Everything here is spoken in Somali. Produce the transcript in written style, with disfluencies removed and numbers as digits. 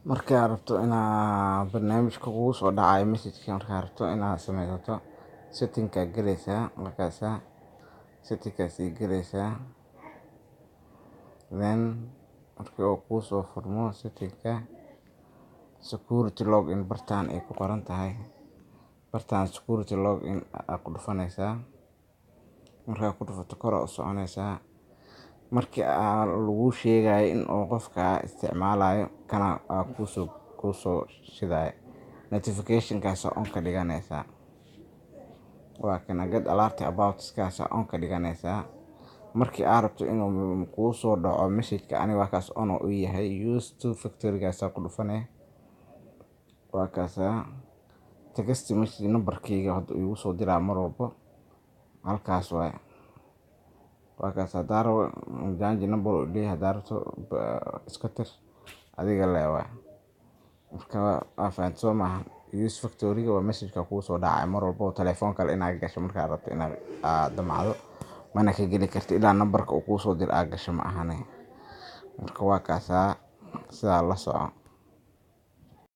markaa rabto inaa barnaamijka kugu soo dhacayo message markaa rabto inaad sameysato settingka galaysaa markaasa settingkaasi galaysaa then markii uu kuu soo furmo settingka security login bartaan ay ku qoran tahay bartaan security login aad ku dhufanaysaa markaa ku dhufato kor u soconaysaa markii lagu sheegayo in uu qofka isticmaalayo kana kusoo shidaay notification kaas on ka dhiganaysaa waa kana get alert about kaas on ka dhiganaysaa markii aad rabto inuu kuu soo dhaco message-ka aniga kaas on u yahay use two factor kaas ku dhufanay waa kaas text message numberkayga hadda igu soo diraa mar walba halkaas waa kaas hadaa rabo janji number u leeyahay hadaa rabto iska tir adiga leewaay marka waa fahanto soo maaha use factory waa message-ka kuu soo dhacay mar walba oo telefoon kale inaad gasho markaa rabto inaad damacdo mana ka geli karti ilaa numberka uu kuu soo dir aad gasho ma ahane marka waa kaas sidaa la soco